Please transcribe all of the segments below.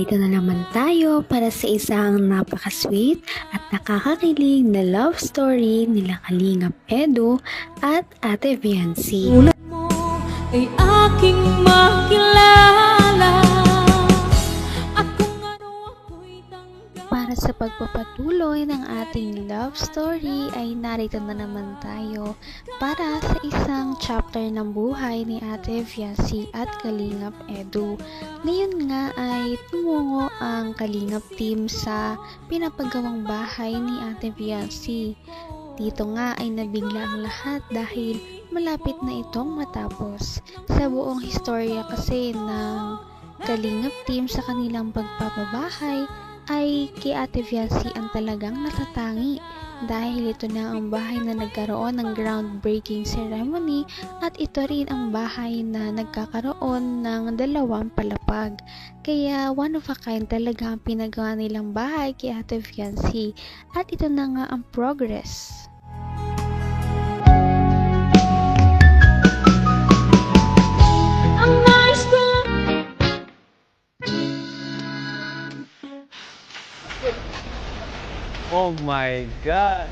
Narito na naman tayo para sa isang napaka-sweet at nakakakilig na love story nila Kalingap Edu at Ate Viancy. Ulat mo ay aking makilala at kung ano ako'y tanggap. Para sa pagpapatuloy ng ating love story ay narito na naman tayo para sa isang chapter ng buhay ni Ate Viancy at Kalingap Edu. Ngayon nga ay tumungo ang Kalingap team sa pinapagawang bahay ni Ate Viancy. Dito nga ay nabigla ang lahat dahil malapit na itong matapos. Sa buong historya kasi ng Kalingap team sa kanilang pagpapabahay ay kay Ate Viancy ang talagang natatangi dahil ito na ang bahay na nagkaroon ng groundbreaking ceremony at ito rin ang bahay na nagkakaroon ng 2 palapag. Kaya one of a kind talaga ang pinagawa nilang bahay kay Ate Viancy at ito na nga ang progress. Ang nais ko Oh my God!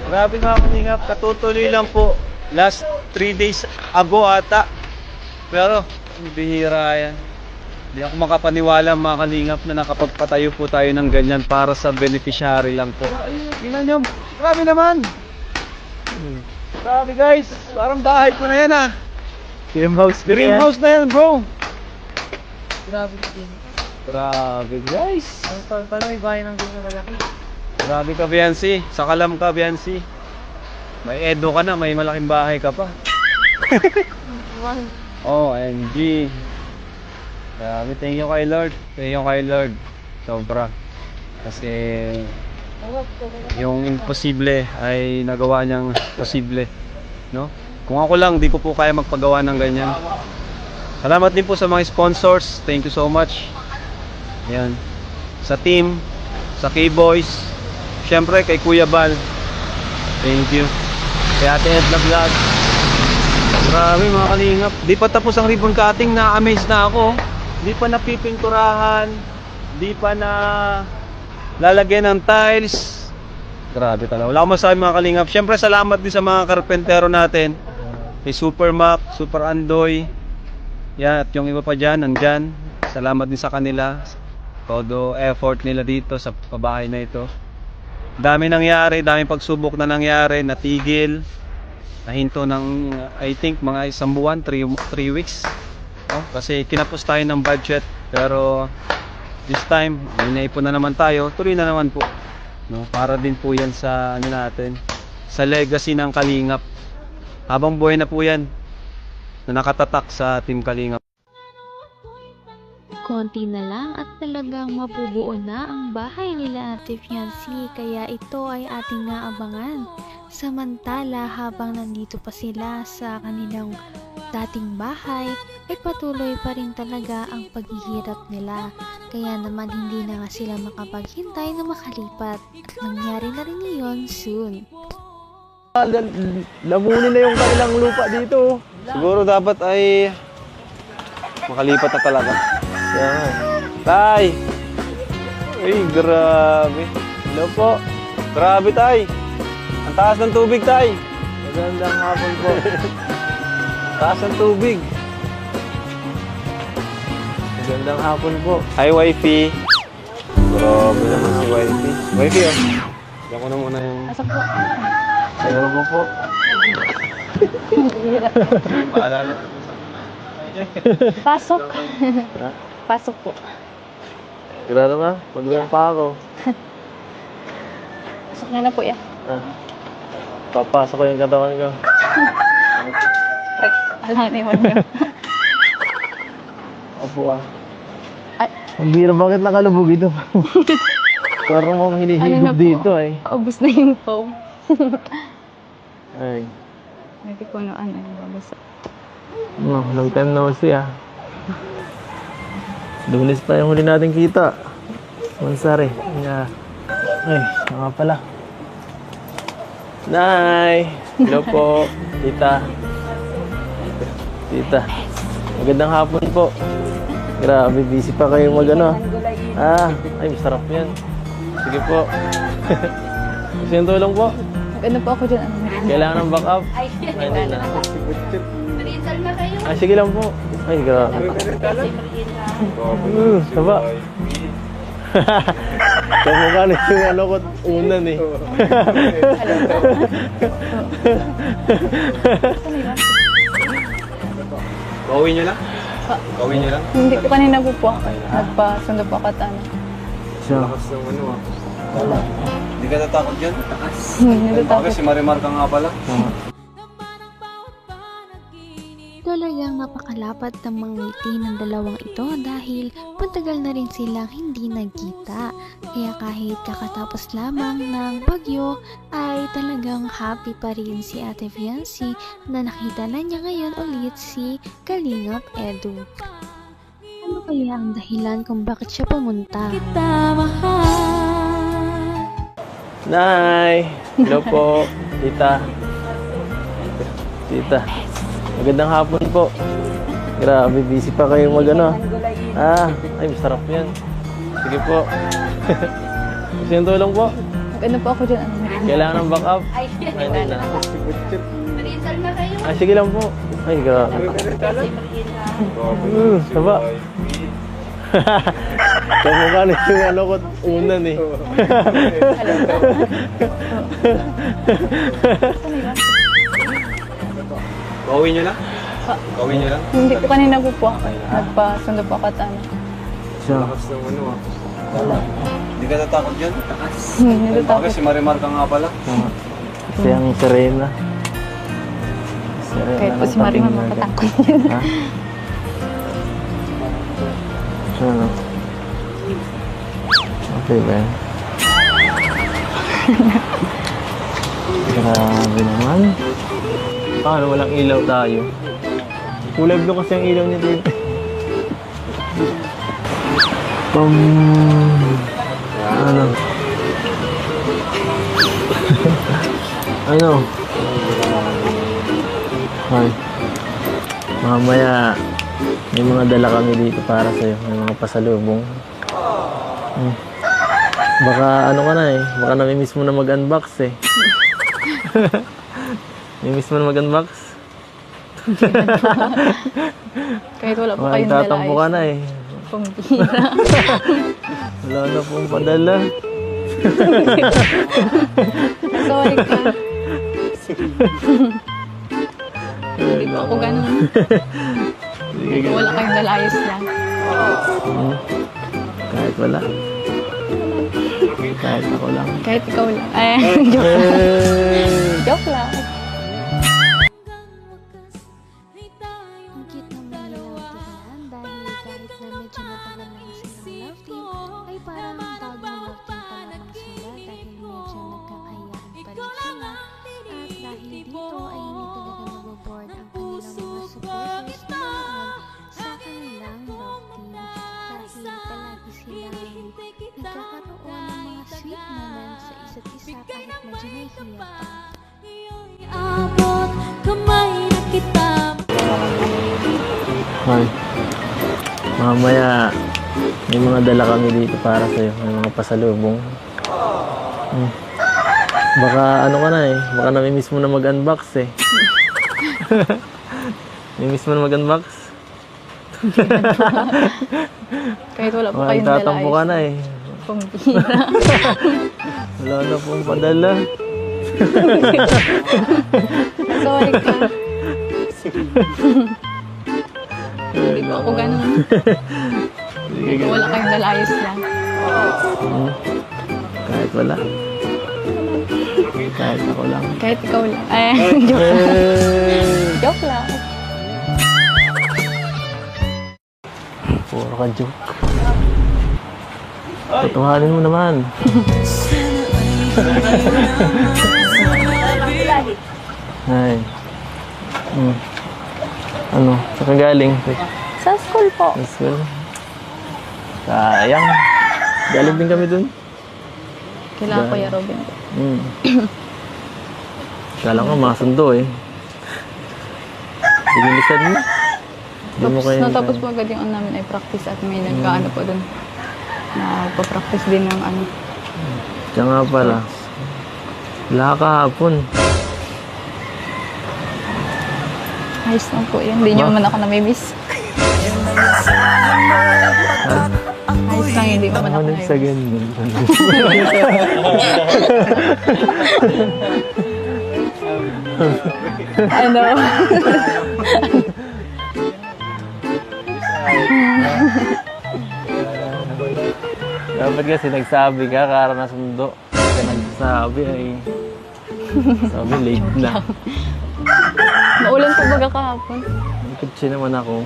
Grabe mga Kalingap, katutuloy lang po. Last 3 days ago ata. Pero, bihira yan. Hindi ako makapaniwala mga Kalingap na nakapagpatayo po tayo ng ganyan para sa beneficiary lang po. Tingnan nyo, grabe naman! Grabe guys, parang bahay ko na yan ah. Dream house. Dream house na yan bro! Grabe din. Grabe guys! Paano may bahay ng ganyan malaki? Grabe ka Viancy, sakalam ka Viancy. May Edo ka na, may malaking bahay ka pa. OMG. Grabe, thank you kay Lord. Thank you kay Lord. Sobra. Kasi yung imposible ay nagawa niyang posible, no? Kung ako lang, di ko po kaya magpagawa ng ganyan. Salamat din po sa mga sponsors. Thank you so much. Ayan. Sa team, sa K-Boys, syempre kay Kuya Bal. Thank you. Kay Ate Edna Vlog. Grabe mga Kalingap. Di pa tapos ang ribbon cutting, na-amaze na ako. Di pa napipinturahan. Di pa na lalagyan ng tiles. Grabe talaga. Wala akong masabi mga Kalingap. Syempre salamat din sa mga karpentero natin. Kay Super Mac, Super Andoy. Yan, at yung iba pa dyan, nandyan. Salamat din sa kanila. Todo effort nila dito sa pabahay na ito. Dami nangyari, daming pagsubok na nangyari, natigil. Nahinto ng, I think, mga 1 buwan, 3 weeks. Oh, kasi kinapos tayo ng budget. Pero, this time, may naipon na naman tayo. Tuloy na naman po. No? Para din po yan sa, ano natin, sa legacy ng Kalingap. Habang buhay na po yan, na nakatatak sa Team Kalingap. Konti na lang at talagang mabubuo na ang bahay nila Ate Viancy, kaya ito ay ating naabangan. Samantala habang nandito pa sila sa kanilang dating bahay, ay patuloy pa rin talaga ang paghihirap nila. Kaya naman hindi na nga sila makapaghintay na makalipat at nangyari na rin iyon soon. Lamunin na yung kanilang lupa dito. Siguro dapat ay makalipat na talaga. Yan. Tay! Ay, grabe. Hello po. Grabe, Tay. Ang taas ng tubig, Tay. Magandang hapon po. Taas ng tubig. Magandang hapon po. Hi, wifey. Grabe naman si wifey. Wifey, oh. Diyan ko na muna yung... Asa po? Ayaw mo po. Paalala. Pasok. Pasok po. Grado ka? Magandang pa ako. Pasok na na po yan. Papasok ko yung katawan ko. Alam ni Juan. Opo ah. Ang bira, bakit nakalubog ito? Parang mong hinihigop dito ay. Ubus na yung foam. Ay. Hindi ko ano yung babasa. Long time no see ah. Lunes pa yung huli natin kita. Mansari. Yeah. Ay, nga pala. Nay! Hello po, tita. Tita. Magandang hapon po. Grabe, busy pa kayo mag ano. Ay, masarap yan. Sige po. Gusto yung tulong po? Ano po ako dyan? Kailangan ng backup? Ay, hindi na. Ay, sige lang po. Ay, grabe. Saba. Kamukha na yung ano ko unan eh. Gawin nyo lang? Gawin nyo lang? Hindi po kanina po ako. Nagpasundo po ako at ano. Lakas ng ano ah. Hindi ka natakot dyan? Natatakot. Bakit si Marimar ka nga pala? Talagang napakalapad ng mga ngiti ng dalawang ito dahil matagal na rin silang hindi nagkita. Kaya kahit kakatapos lamang ng bagyo ay talagang happy pa rin si Ate Fiancy na nakita na niya ngayon ulit si Kalingap Edu. Ano kaya ang dahilan kung bakit siya pumunta? Kita mahal. Nay! Hello po, tita. Tita. Magandang hapon po. Grabe, busy pa kayo mag ano. Ay, masarap yan. Sige po. Gusto yung tulong po? Ano po ako dyan? Kailangan ng backup? Ay, hindi na. Ay, sige lang po. Ay, grabe. Saba. Kamukha na yung ano ko unan eh. Gawin nyo lang? Gawin nyo lang? Hindi po kanina po ako. Nagpasundo po ako at ano. Lakas ng ano ah. Hindi ka natakot dyan? Natatakot. Bakit si Marimar ka nga pala? Kasi ang Serena. Kahit po si Marimar makatakot. Ha? Ano? Okay ba yan? Grabe naman. Paano walang ilaw tayo? Kulay blue kasi ang ilaw niya dito. Ano? Ano? Ay. Mamaya may mga dala kami dito para sa'yo. May mga pasalubong. Baka ano ka na eh. Baka namimiss mo na mag-unbox eh. Namimiss mo na mag-unbox? Kahit wala po Baka kayong dala. tatampo ka na eh. Pambira. Wala na pong padala. Sorry ka. Hindi po ako ganun. Sige, Wala kayong dala, ayos lang. Kahit wala. Kahit ako lang. Kahit ikaw lang. Joke lang. Joke lang. Ang cute naman nilang tignan dahil kahit na medyo matagal na silang love team ay parang bagong love team pa lamang sila dahil medyo nagkakayaan pa rin sila at dahil dito ay hindi talaga naboboard ang kanilang mga supporters na naroon sa kanilang love team dahil palagi silang nagkakaroon ng mga sweet moments sa isa't isa kahit medyo nahihiya pa. Abot kamay na kita. Ay. Mamaya may mga dala kami dito para sa'yo. May mga pasalubong. Baka ano ka na eh. Baka namimiss mo na mag-unbox eh. Namimiss mo na mag-unbox? Kahit wala po Baka kayong dala, tatampo ka na eh. Pambira. Wala na pong padala. Sorry ka. Hindi po ako ganun. Sige, Wala kayong dala, ayos lang. kahit wala. Kahit ako lang. Kahit ikaw lang. Joke lang. Joke lang. Puro ka joke. Tutuhanin mo naman. Ay. Ano? Saan ka galing? Sa school po. Sa school? Sayang. Galing din kami dun. Kailangan ko yung Robin. Kala ko masundo eh. Dinilisan mo. Hindi mo kayo Natapos po agad yung ano namin ay practice at may nagkaano po dun. Nagpa-practice din ng ano. Siya nga pala. Wala kahapon. Ayos lang po yun. Hindi niyo man ako namimiss. Ayos lang, hindi mo man ako Ano sa namimiss. ganyan? Ano? Dapat kasi nagsabi ka, kara na sundo. Kaya nagsasabi ay... Sabi, late na. Maulan po baga kahapon. Kutsi naman ako.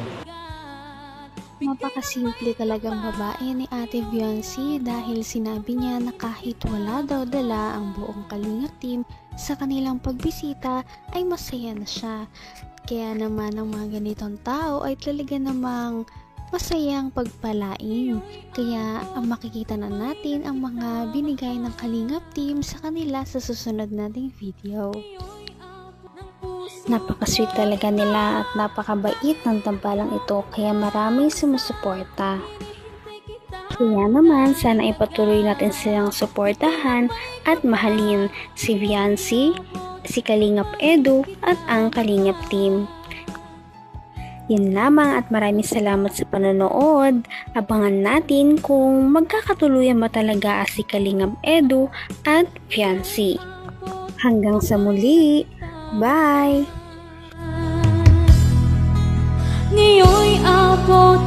Napakasimple talagang babae ni Ate Viancy dahil sinabi niya na kahit wala daw dala ang buong Kalingap team sa kanilang pagbisita ay masaya na siya. Kaya naman ang mga ganitong tao ay talaga namang masayang pagpalain. Kaya ang makikita na natin ang mga binigay ng Kalingap team sa kanila sa susunod nating video. Napaka-sweet talaga nila at napakabait ng tambalang ito kaya maraming sumusuporta. Kaya naman sana ipatuloy natin silang suportahan at mahalin si Viancy, si Kalingap Edu at ang Kalingap team. Yan lamang at maraming salamat sa panonood. Abangan natin kung magkakatuluyan ba talaga si Kalingap Edu at Viancy. Hanggang sa muli! Bye! Ngayon'y abot